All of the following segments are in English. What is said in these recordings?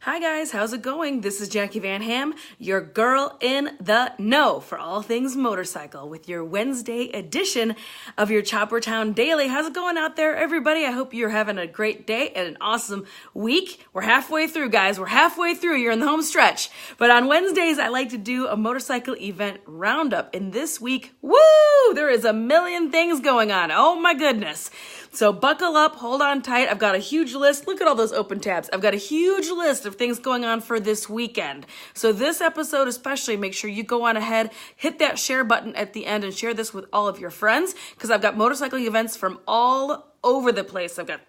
Hi guys, how's it going? This is Jacqui Van Ham, your girl in the know for all things motorcycle with your Wednesday edition of your Choppertown Daily. How's it going out there, everybody? I hope you're having a great day and an awesome week. We're halfway through, guys. We're halfway through. You're in the home stretch. But on Wednesdays, I like to do a motorcycle event roundup. And this week, woo! There is a million things going on. Oh my goodness. So buckle up, hold on tight. I've got a huge list. Look at all those open tabs. I've got a huge list of things going on for this weekend. So this episode especially, make sure you go on ahead, hit that share button at the end and share this with all of your friends because I've got motorcycle events from all over the place. I've got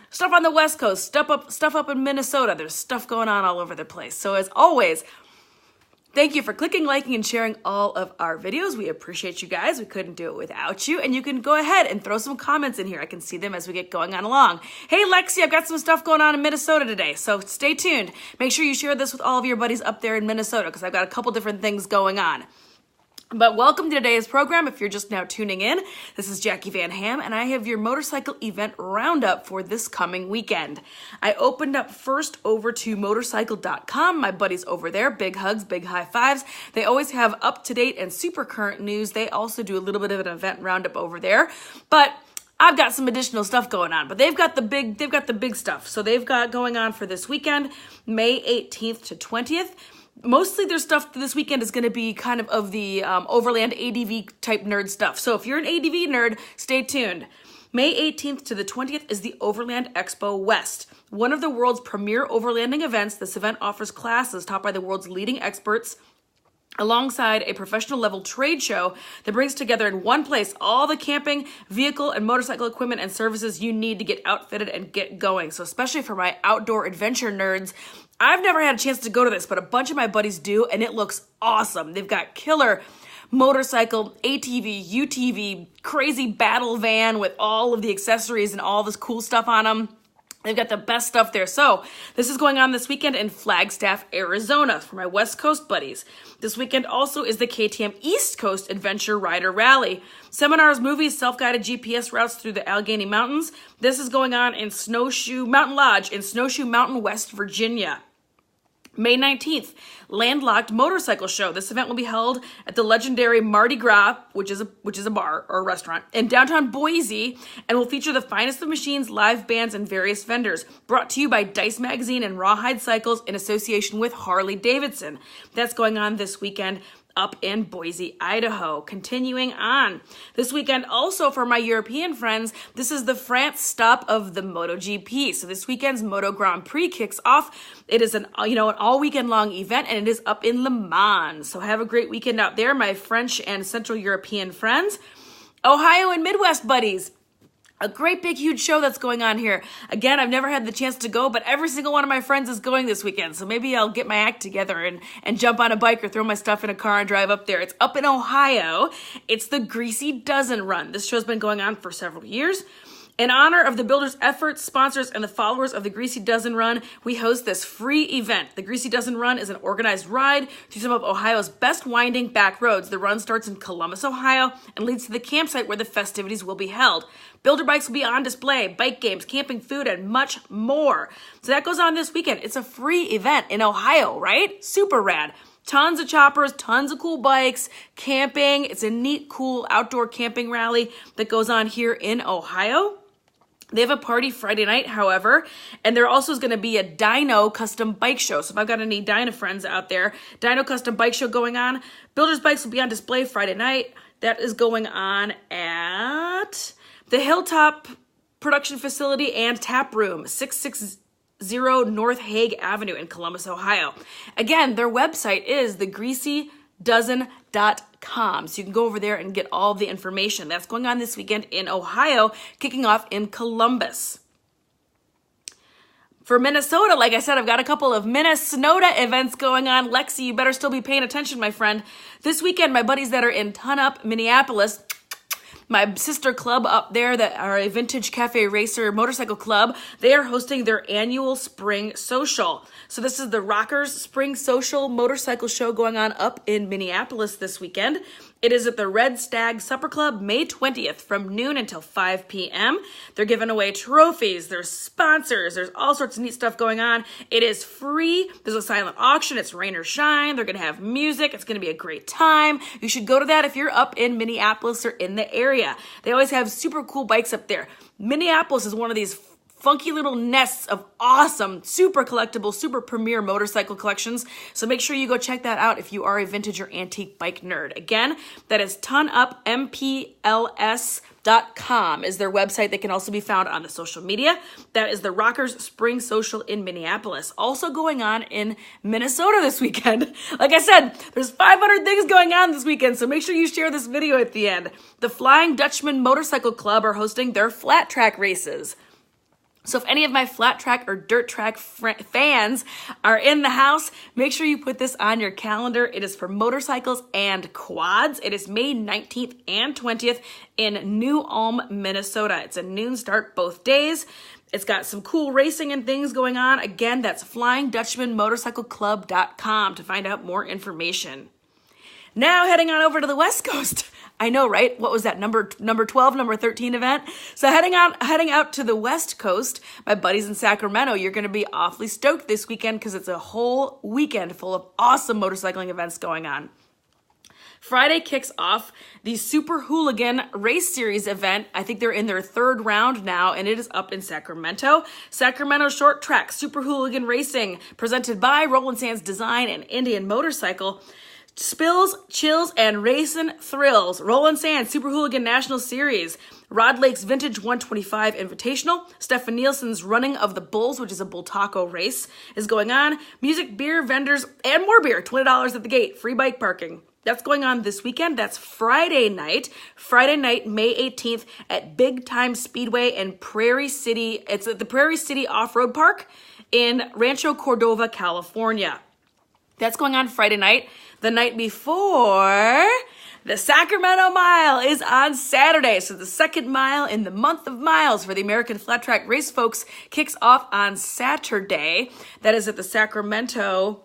stuff on the West Coast, stuff up in Minnesota. There's stuff going on all over the place. So as always, thank you for clicking, liking, and sharing all of our videos. We appreciate you guys. We couldn't do it without you. And you can go ahead and throw some comments in here. I can see them as we get going on along. Hey, Lexi, I've got some stuff going on in Minnesota today, so stay tuned. Make sure you share this with all of your buddies up there in Minnesota because I've got a couple different things going on. But welcome to today's program. If you're just now tuning in, this is Jacqui Van Ham, and I have your motorcycle event roundup for this coming weekend. I opened up first over to motorcycle.com. My buddies over there, big hugs, big high fives. They always have up-to-date and super current news. They also do a little bit of an event roundup over there. But I've got some additional stuff going on, but they've got the big stuff. So they've got going on for this weekend, May 18th to 20th. Mostly their stuff this weekend is going to be kind of the Overland ADV type nerd stuff. So if you're an ADV nerd, stay tuned. May 18th to the 20th is the Overland Expo West, one of the world's premier overlanding events. This event offers classes taught by the world's leading experts alongside a professional level trade show that brings together in one place all the camping, vehicle, and motorcycle equipment and services you need to get outfitted and get going. So especially for my outdoor adventure nerds, I've never had a chance to go to this, but a bunch of my buddies do, and it looks awesome. They've got killer motorcycle, ATV, UTV, crazy battle van with all of the accessories and all this cool stuff on them. They've got the best stuff there. So this is going on this weekend in Flagstaff, Arizona for my West Coast buddies. This weekend also is the KTM East Coast Adventure Rider Rally. Seminars, movies, self-guided GPS routes through the Allegheny Mountains. This is going on in Snowshoe Mountain Lodge in Snowshoe Mountain, West Virginia. May 19th, Landlocked Motorcycle Show. This event will be held at the legendary Mardi Gras, which is a bar or a restaurant, in downtown Boise, and will feature the finest of machines, live bands, and various vendors. Brought to you by Dice Magazine and Rawhide Cycles in association with Harley Davidson. That's going on this weekend up in Boise, Idaho. Continuing on. This weekend also for my European friends, this is the France stop of the MotoGP. So this weekend's Moto Grand Prix kicks off. It is an all weekend long event and it is up in Le Mans. So have a great weekend out there, my French and Central European friends. Ohio and Midwest buddies. A great big huge show that's going on here. Again, I've never had the chance to go, but every single one of my friends is going this weekend. So maybe I'll get my act together and jump on a bike or throw my stuff in a car and drive up there. It's up in Ohio. It's the Greasy Dozen Run. This show's been going on for several years. In honor of the builders' efforts, sponsors, and the followers of the Greasy Dozen Run, we host this free event. The Greasy Dozen Run is an organized ride through some of Ohio's best winding back roads. The run starts in Columbus, Ohio, and leads to the campsite where the festivities will be held. Builder bikes will be on display, bike games, camping food, and much more. So that goes on this weekend. It's a free event in Ohio, right? Super rad. Tons of choppers, tons of cool bikes, camping. It's a neat, cool outdoor camping rally that goes on here in Ohio. They have a party Friday night, however, and there also is going to be a dyno custom bike show. So if I've got any dyno friends out there, dyno custom bike show going on. Builders bikes will be on display Friday night. That is going on at the Hilltop Production Facility and Tap Room, 660 North Hague Avenue in Columbus, Ohio. Again, their website is thegreasydozen.com. So you can go over there and get all the information. That's going on this weekend in Ohio, kicking off in Columbus. For Minnesota, like I said, I've got a couple of Minnesota events going on. Lexi, you better still be paying attention, my friend. This weekend, my buddies that are in Ton Up, Minneapolis, my sister club up there that are a vintage cafe racer motorcycle club, they are hosting their annual spring social. So this is the Rockers Spring Social motorcycle show going on up in Minneapolis this weekend. It is at the Red Stag Supper Club, May 20th from noon until 5 p.m. They're giving away trophies, there's sponsors, there's all sorts of neat stuff going on. It is free. There's a silent auction. It's rain or shine. They're going to have music. It's going to be a great time. You should go to that if you're up in Minneapolis or in the area. They always have super cool bikes up there. Minneapolis is one of these funky little nests of awesome, super collectible, super premier motorcycle collections. So make sure you go check that out if you are a vintage or antique bike nerd. Again, that is tonuppmpls.com is their website. They can also be found on the social media. That is the Rockers Spring Social in Minneapolis. Also going on in Minnesota this weekend. Like I said, there's 500 things going on this weekend, so make sure you share this video at the end. The Flying Dutchman Motorcycle Club are hosting their flat track races. So if any of my flat track or dirt track fans are in the house, make sure you put this on your calendar. It is for motorcycles and quads. It is May 19th and 20th in New Ulm, Minnesota. It's a noon start both days. It's got some cool racing and things going on. Again, that's flyingdutchmanmotorcycleclub.com to find out more information. Now heading on over to the West Coast. I know, right? What was that, number 12, number 13 event? So heading out to the West Coast, my buddies in Sacramento, you're going to be awfully stoked this weekend because it's a whole weekend full of awesome motorcycling events going on. Friday kicks off the Super Hooligan Race Series event. I think they're in their third round now, and it is up in Sacramento. Sacramento Short Track Super Hooligan Racing, presented by Roland Sands Design and Indian Motorcycle. Spills, chills, and racing thrills. Roland Sands Super Hooligan National Series. Rod Lake's Vintage 125 Invitational. Stefan Nielsen's Running of the Bulls, which is a bull taco race, is going on. Music, beer, vendors, and more beer. $20 at the gate. Free bike parking. That's going on this weekend. That's Friday night. Friday night, May 18th at Big Time Speedway in Prairie City. It's at the Prairie City Off-Road Park in Rancho Cordova, California. That's going on Friday night. The night before, the Sacramento Mile is on Saturday. So the second mile in the month of miles for the American Flat Track Race folks kicks off on Saturday. That is at the Sacramento.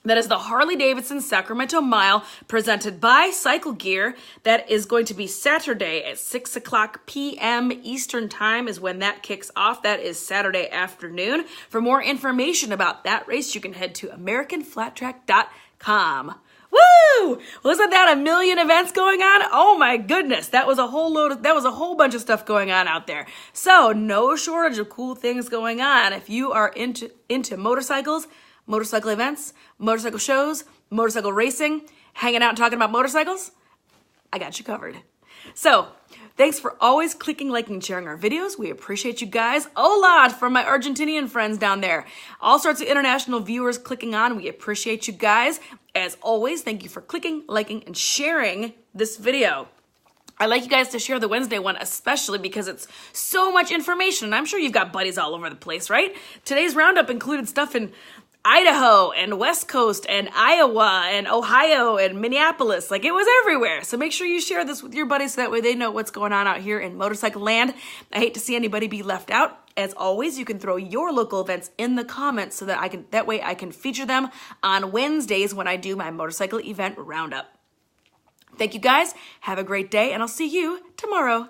That is the Harley-Davidson Sacramento Mile presented by Cycle Gear. That is going to be Saturday at 6 o'clock p.m. Eastern Time is when that kicks off. That is Saturday afternoon. For more information about that race, you can head to AmericanFlatTrack.com. Woo! Wasn't that a million events going on? Oh my goodness, that was a whole bunch of stuff going on out there. So no shortage of cool things going on. If you are into motorcycles, motorcycle events, motorcycle shows, motorcycle racing, hanging out and talking about motorcycles, I got you covered. So, thanks for always clicking, liking, and sharing our videos. We appreciate you guys a lot from my Argentinian friends down there. All sorts of international viewers clicking on. We appreciate you guys. As always, thank you for clicking, liking, and sharing this video. I like you guys to share the Wednesday one, especially because it's so much information. And I'm sure you've got buddies all over the place, right? Today's roundup included stuff in Idaho and West Coast and Iowa and Ohio and Minneapolis. Like, it was everywhere. So make sure you share this with your buddies so that way they know what's going on out here in motorcycle land. I hate to see anybody be left out. As always, you can throw your local events in the comments so that that way I can feature them on Wednesdays when I do my motorcycle event roundup. Thank you guys. Have a great day, and I'll see you tomorrow.